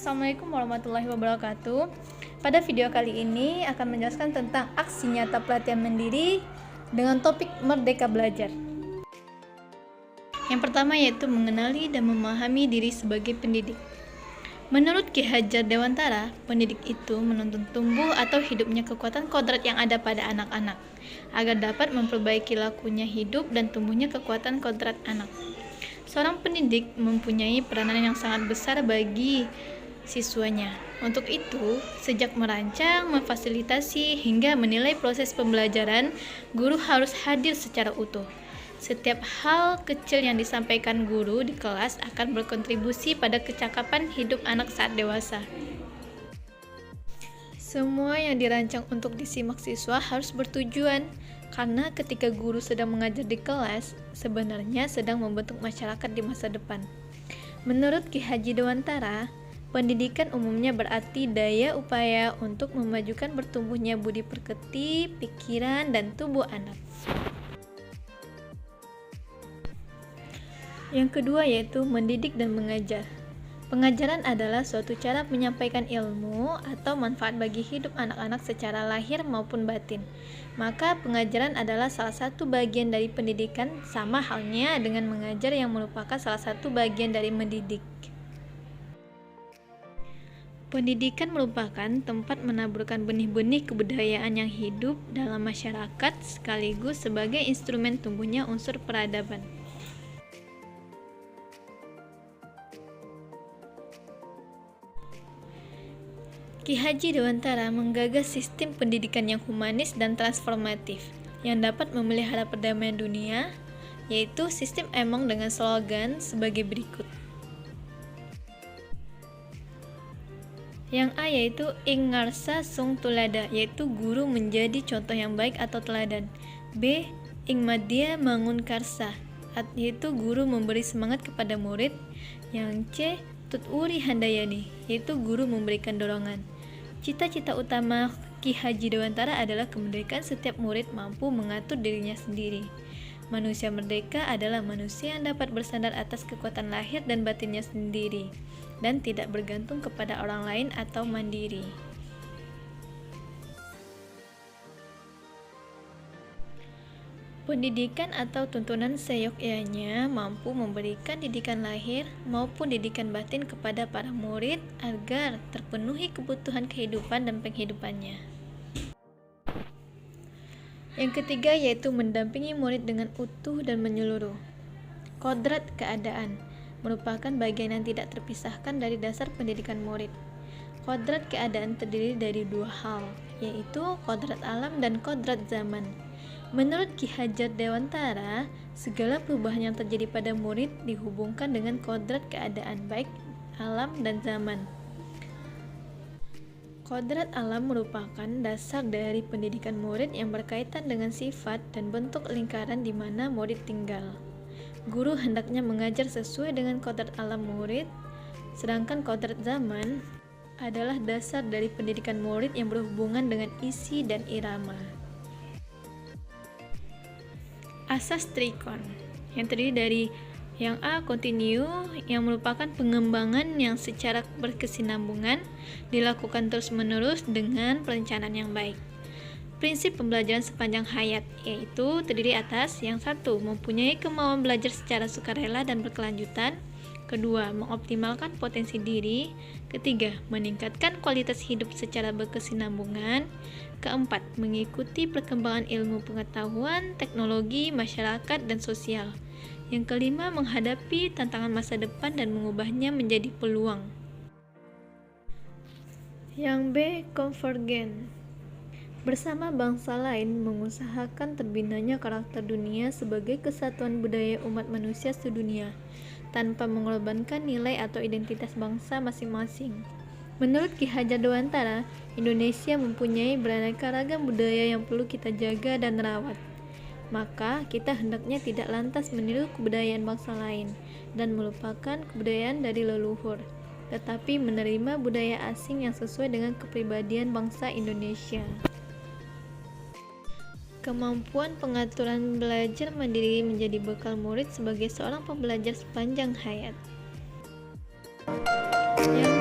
Assalamualaikum warahmatullahi wabarakatuh. Pada video kali ini akan menjelaskan tentang aksi nyata pelatihan mandiri dengan topik Merdeka Belajar. Yang pertama yaitu mengenali dan memahami diri sebagai pendidik. Menurut Ki Hajar Dewantara, pendidik itu menuntun tumbuh atau hidupnya kekuatan kodrat yang ada pada anak-anak, agar dapat memperbaiki lakunya hidup dan tumbuhnya kekuatan kodrat anak. Seorang pendidik mempunyai peranan yang sangat besar bagi siswanya. Untuk itu, sejak merancang, memfasilitasi, hingga menilai proses pembelajaran, guru harus hadir secara utuh. Setiap hal kecil yang disampaikan guru di kelas akan berkontribusi pada kecakapan hidup anak saat dewasa. Semua yang dirancang untuk disimak siswa harus bertujuan, karena ketika guru sedang mengajar di kelas, sebenarnya sedang membentuk masyarakat di masa depan. Menurut Ki Haji Dewantara, pendidikan umumnya berarti daya upaya untuk memajukan bertumbuhnya budi pekerti, pikiran, dan tubuh anak. Yang kedua yaitu mendidik dan mengajar. Pengajaran adalah suatu cara menyampaikan ilmu atau manfaat bagi hidup anak-anak secara lahir maupun batin. Maka pengajaran adalah salah satu bagian dari pendidikan, sama halnya dengan mengajar yang merupakan salah satu bagian dari mendidik. Pendidikan merupakan tempat menaburkan benih-benih kebudayaan yang hidup dalam masyarakat sekaligus sebagai instrumen tumbuhnya unsur peradaban. Ki Haji Dewantara menggagas sistem pendidikan yang humanis dan transformatif yang dapat memelihara perdamaian dunia, yaitu sistem Emong dengan slogan sebagai berikut. Yang A yaitu ing ngarsa sung tulada, yaitu guru menjadi contoh yang baik atau teladan. B. Ing madya mangun karsa, yaitu guru memberi semangat kepada murid. Yang C. Tut uri handayani, yaitu guru memberikan dorongan. Cita-cita utama Ki Haji Dewantara adalah kemerdekaan setiap murid mampu mengatur dirinya sendiri. Manusia merdeka adalah manusia yang dapat bersandar atas kekuatan lahir dan batinnya sendiri, dan tidak bergantung kepada orang lain atau mandiri. Pendidikan atau tuntunan seyogyanya mampu memberikan didikan lahir maupun didikan batin kepada para murid agar terpenuhi kebutuhan kehidupan dan penghidupannya. Yang ketiga yaitu mendampingi murid dengan utuh dan menyeluruh. Kodrat keadaan merupakan bagian yang tidak terpisahkan dari dasar pendidikan murid. Kodrat keadaan terdiri dari dua hal, yaitu kodrat alam dan kodrat zaman. Menurut Ki Hajar Dewantara, segala perubahan yang terjadi pada murid dihubungkan dengan kodrat keadaan baik alam dan zaman. Kodrat alam merupakan dasar dari pendidikan murid yang berkaitan dengan sifat dan bentuk lingkaran di mana murid tinggal. Guru hendaknya mengajar sesuai dengan kodrat alam murid, sedangkan kodrat zaman adalah dasar dari pendidikan murid yang berhubungan dengan isi dan irama. Asas Trikon yang terdiri dari yang A. Continue, yang merupakan pengembangan yang secara berkesinambungan dilakukan terus-menerus dengan perencanaan yang baik. Prinsip pembelajaran sepanjang hayat, yaitu terdiri atas yang satu, mempunyai kemauan belajar secara sukarela dan berkelanjutan. Kedua, mengoptimalkan potensi diri. Ketiga, meningkatkan kualitas hidup secara berkesinambungan. Keempat, mengikuti perkembangan ilmu pengetahuan, teknologi, masyarakat, dan sosial. Yang kelima, menghadapi tantangan masa depan dan mengubahnya menjadi peluang. Yang B. Konvergen. Bersama bangsa lain mengusahakan terbinanya karakter dunia sebagai kesatuan budaya umat manusia sedunia, tanpa mengorbankan nilai atau identitas bangsa masing-masing. Menurut Ki Hajar Dewantara, Indonesia mempunyai beraneka ragam budaya yang perlu kita jaga dan rawat. Maka kita hendaknya tidak lantas meniru kebudayaan bangsa lain dan melupakan kebudayaan dari leluhur, tetapi menerima budaya asing yang sesuai dengan kepribadian bangsa Indonesia. Kemampuan pengaturan belajar mandiri menjadi bekal murid sebagai seorang pembelajar sepanjang hayat. Yang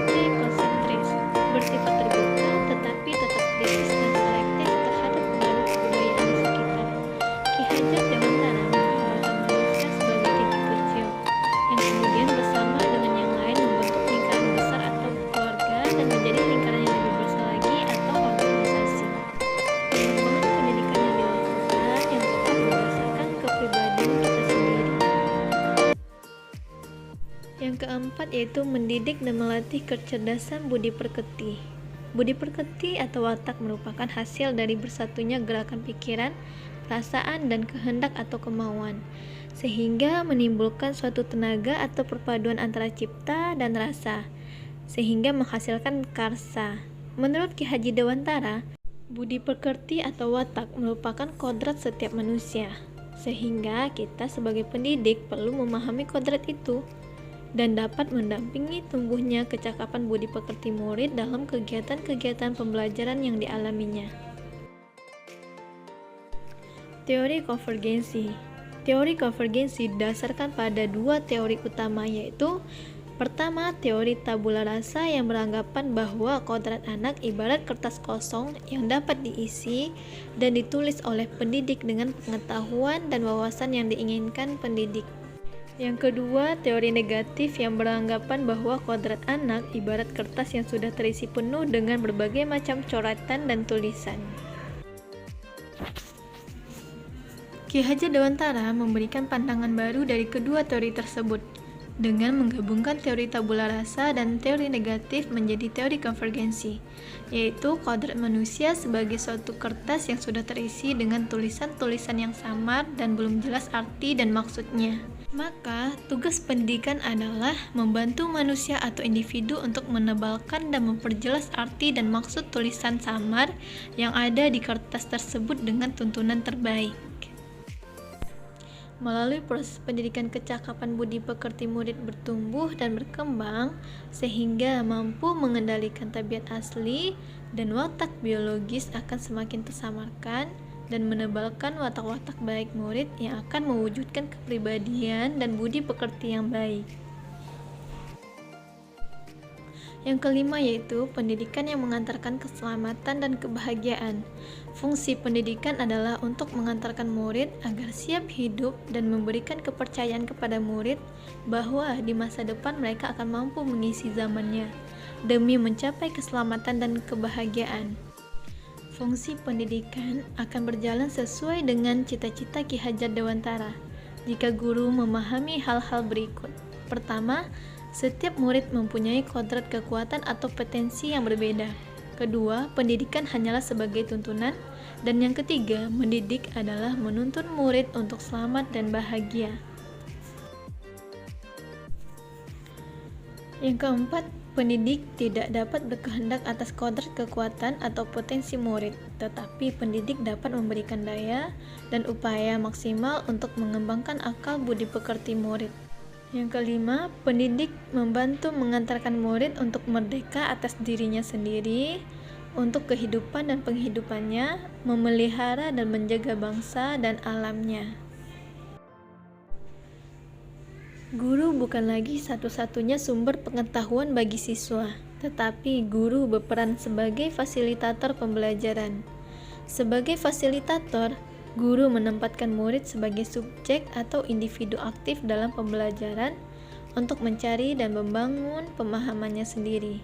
Yang keempat yaitu mendidik dan melatih kecerdasan budi pekerti. Budi pekerti atau watak merupakan hasil dari bersatunya gerakan pikiran, perasaan, dan kehendak atau kemauan, sehingga menimbulkan suatu tenaga atau perpaduan antara cipta dan rasa, sehingga menghasilkan karsa. Menurut Ki Haji Dewantara, budi pekerti atau watak merupakan kodrat setiap manusia, sehingga kita sebagai pendidik perlu memahami kodrat itu dan dapat mendampingi tumbuhnya kecakapan budi pekerti murid dalam kegiatan-kegiatan pembelajaran yang dialaminya. Teori konvergensi. Teori konvergensi didasarkan pada dua teori utama, yaitu pertama, teori tabula rasa yang beranggapan bahwa kodrat anak ibarat kertas kosong yang dapat diisi dan ditulis oleh pendidik dengan pengetahuan dan wawasan yang diinginkan pendidik. Yang kedua, teori negatif yang beranggapan bahwa kodrat anak ibarat kertas yang sudah terisi penuh dengan berbagai macam coretan dan tulisan. Ki Hajar Dewantara memberikan pandangan baru dari kedua teori tersebut dengan menggabungkan teori tabula rasa dan teori negatif menjadi teori konvergensi, yaitu kodrat manusia sebagai suatu kertas yang sudah terisi dengan tulisan-tulisan yang samar dan belum jelas arti dan maksudnya. Maka, tugas pendidikan adalah membantu manusia atau individu untuk menebalkan dan memperjelas arti dan maksud tulisan samar yang ada di kertas tersebut dengan tuntunan terbaik. Melalui proses pendidikan, kecakapan budi pekerti murid bertumbuh dan berkembang sehingga mampu mengendalikan tabiat asli dan watak biologis akan semakin tersamarkan dan menebalkan watak-watak baik murid yang akan mewujudkan kepribadian dan budi pekerti yang baik. Yang kelima yaitu pendidikan yang mengantarkan keselamatan dan kebahagiaan. Fungsi pendidikan adalah untuk mengantarkan murid agar siap hidup dan memberikan kepercayaan kepada murid bahwa di masa depan mereka akan mampu mengisi zamannya demi mencapai keselamatan dan kebahagiaan. Fungsi pendidikan akan berjalan sesuai dengan cita-cita Ki Hajar Dewantara jika guru memahami hal-hal berikut. Pertama, setiap murid mempunyai kodrat kekuatan atau potensi yang berbeda. Kedua, pendidikan hanyalah sebagai tuntunan. Dan yang ketiga, mendidik adalah menuntun murid untuk selamat dan bahagia. Yang keempat, pendidik tidak dapat berkehendak atas kodrat kekuatan atau potensi murid, tetapi pendidik dapat memberikan daya dan upaya maksimal untuk mengembangkan akal budi pekerti murid. Yang kelima, pendidik membantu mengantarkan murid untuk merdeka atas dirinya sendiri, untuk kehidupan dan penghidupannya, memelihara dan menjaga bangsa dan alamnya. Guru bukan lagi satu-satunya sumber pengetahuan bagi siswa, tetapi guru berperan sebagai fasilitator pembelajaran. Sebagai fasilitator, guru menempatkan murid sebagai subjek atau individu aktif dalam pembelajaran untuk mencari dan membangun pemahamannya sendiri.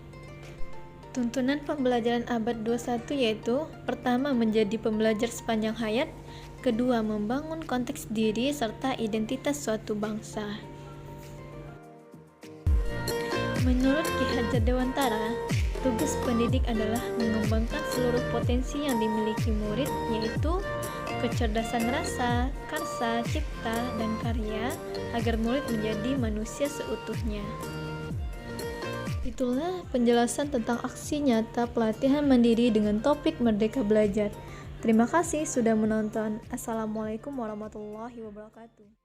Tuntunan pembelajaran abad 21 yaitu: pertama, menjadi pembelajar sepanjang hayat; kedua, membangun konteks diri serta identitas suatu bangsa. Menurut Ki Hajar Dewantara, tugas pendidik adalah mengembangkan seluruh potensi yang dimiliki murid, yaitu kecerdasan rasa, karsa, cipta, dan karya, agar murid menjadi manusia seutuhnya. Itulah penjelasan tentang aksi nyata pelatihan mandiri dengan topik Merdeka Belajar. Terima kasih sudah menonton. Assalamualaikum warahmatullahi wabarakatuh.